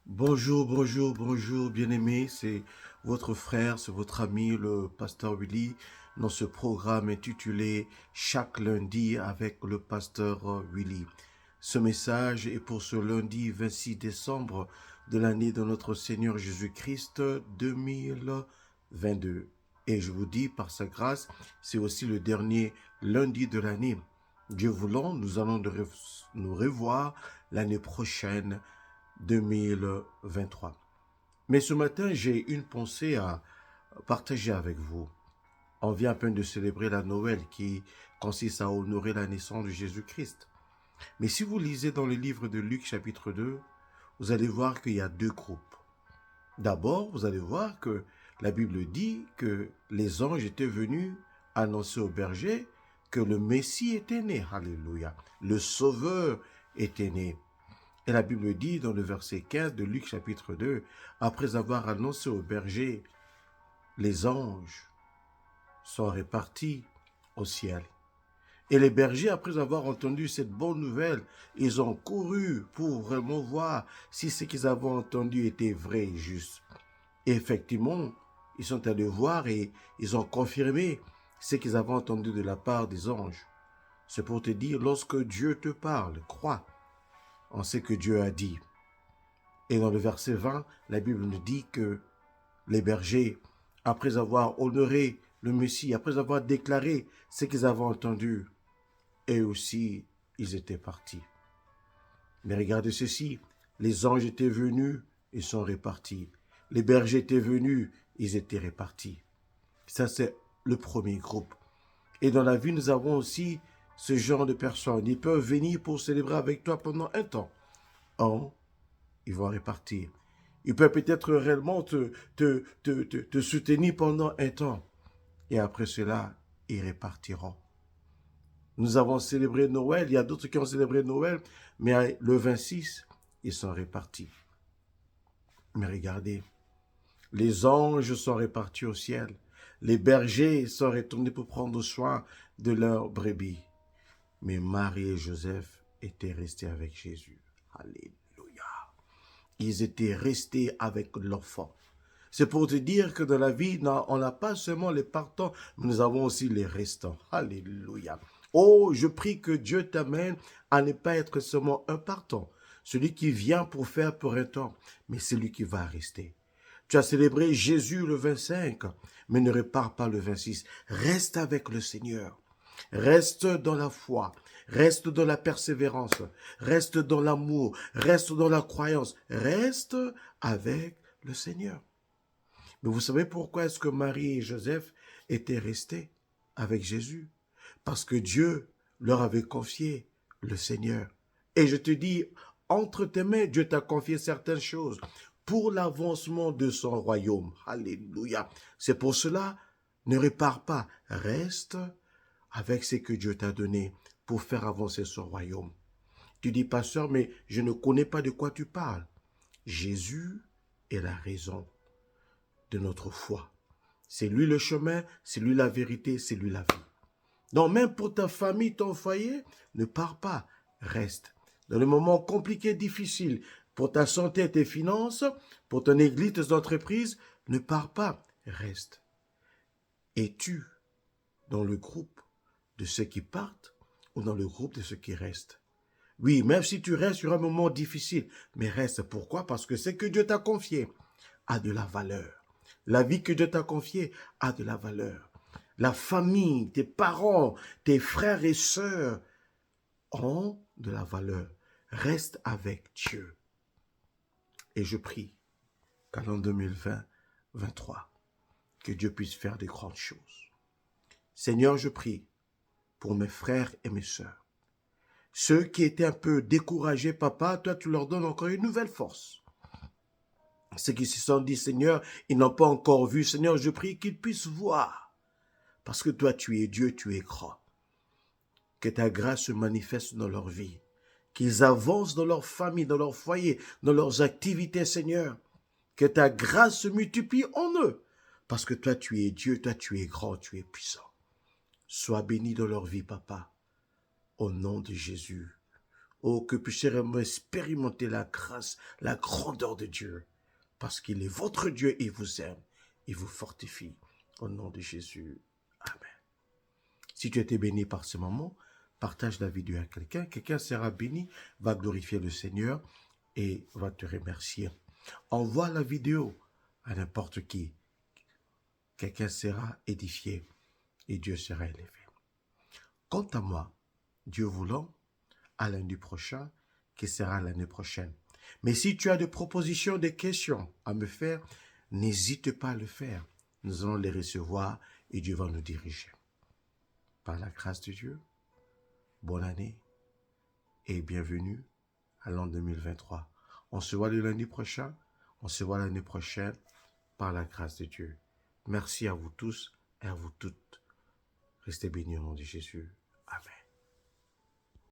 Bonjour, bonjour, bonjour, bien-aimés, c'est votre frère, c'est votre ami, le pasteur Willy, dans ce programme intitulé Chaque lundi avec le pasteur Willy. Ce message est pour ce lundi 26 décembre de l'année de notre Seigneur Jésus-Christ 2022. Et je vous dis, par sa grâce, c'est aussi le dernier lundi de l'année. Dieu voulant, nous allons nous revoir l'année prochaine 2023. Mais ce matin, j'ai une pensée à partager avec vous. On vient à peine de célébrer la Noël qui consiste à honorer la naissance de Jésus-Christ. Mais si vous lisez dans le livre de Luc chapitre 2, vous allez voir qu'il y a deux groupes. D'abord, vous allez voir que la Bible dit que les anges étaient venus annoncer aux bergers que le Messie était né. Alléluia. Le Sauveur était né. Et la Bible dit dans le verset 15 de Luc chapitre 2, après avoir annoncé aux bergers, les anges sont répartis au ciel. Et les bergers, après avoir entendu cette bonne nouvelle, ils ont couru pour vraiment voir si ce qu'ils avaient entendu était vrai et juste. Et effectivement, ils sont allés voir et ils ont confirmé ce qu'ils avaient entendu de la part des anges. C'est pour te dire, lorsque Dieu te parle, crois en ce que Dieu a dit. Et dans le verset 20, la Bible nous dit que les bergers, après avoir honoré le Messie, après avoir déclaré ce qu'ils avaient entendu, eux aussi, ils étaient partis. Mais regardez ceci, les anges étaient venus, ils sont répartis. Les bergers étaient venus, ils étaient répartis. Ça, c'est le premier groupe. Et dans la vie, nous avons aussi ce genre de personnes. Ils peuvent venir pour célébrer avec toi pendant un temps. Or, ils vont répartir. Il peut peut-être réellement te soutenir pendant un temps. Et après cela, ils répartiront. Nous avons célébré Noël. Il y a d'autres qui ont célébré Noël. Mais le 26, ils sont répartis. Mais regardez, les anges sont répartis au ciel. Les bergers sont retournés pour prendre soin de leurs brebis. Mais Marie et Joseph étaient restés avec Jésus. Alléluia. Ils étaient restés avec l'enfant. C'est pour te dire que dans la vie, on n'a pas seulement les partants, mais nous avons aussi les restants. Alléluia. Oh, je prie que Dieu t'amène à ne pas être seulement un partant, celui qui vient pour faire pour un temps, mais celui qui va rester. Tu as célébré Jésus le 25, mais ne repars pas le 26. Reste avec le Seigneur. Reste dans la foi, reste dans la persévérance, reste dans l'amour, reste dans la croyance, reste avec le Seigneur. Mais vous savez pourquoi est-ce que Marie et Joseph étaient restés avec Jésus? Parce que Dieu leur avait confié le Seigneur. Et je te dis, entre tes mains, Dieu t'a confié certaines choses pour l'avancement de son royaume. Alléluia. C'est pour cela, ne répare pas, reste avec ce que Dieu t'a donné pour faire avancer son royaume. Tu dis, pasteur, mais je ne connais pas de quoi tu parles. Jésus est la raison de notre foi. C'est lui le chemin, c'est lui la vérité, c'est lui la vie. Donc même pour ta famille, ton foyer, ne pars pas, reste. Dans les moments compliqués, difficiles, pour ta santé, tes finances, pour ton église, tes entreprises, ne pars pas, reste. Es-tu dans le groupe de ceux qui partent ou dans le groupe de ceux qui restent? Oui, même si tu restes sur un moment difficile, mais reste. Pourquoi? Parce que ce que Dieu t'a confié a de la valeur. La vie que Dieu t'a confiée a de la valeur. La famille, tes parents, tes frères et sœurs ont de la valeur. Reste avec Dieu. Et je prie qu'en l'an 2023, que Dieu puisse faire des grandes choses. Seigneur, je prie pour mes frères et mes sœurs. Ceux qui étaient un peu découragés, papa, toi tu leur donnes encore une nouvelle force. Ceux qui se sont dit, Seigneur, ils n'ont pas encore vu, Seigneur, je prie qu'ils puissent voir. Parce que toi, tu es Dieu, tu es grand. Que ta grâce se manifeste dans leur vie. Qu'ils avancent dans leur famille, dans leur foyer, dans leurs activités, Seigneur. Que ta grâce se multiplie en eux. Parce que toi, tu es Dieu, toi, tu es grand, tu es puissant. Sois béni dans leur vie, papa. Au nom de Jésus. Oh, que puissiez-vous expérimenter la grâce, la grandeur de Dieu, parce qu'il est votre Dieu et vous aime, il vous fortifie. Au nom de Jésus. Amen. Si tu as été béni par ce moment, partage la vidéo à quelqu'un. Quelqu'un sera béni, va glorifier le Seigneur et va te remercier. Envoie la vidéo à n'importe qui. Quelqu'un sera édifié et Dieu sera élevé. Quant à moi, Dieu voulant, à lundi prochain, qui sera l'année prochaine. Mais si tu as des propositions, des questions à me faire, n'hésite pas à le faire. Nous allons les recevoir et Dieu va nous diriger. Par la grâce de Dieu, bonne année et bienvenue à l'an 2023. On se voit le lundi prochain, on se voit l'année prochaine par la grâce de Dieu. Merci à vous tous et à vous toutes. Restez bénis au nom de Jésus.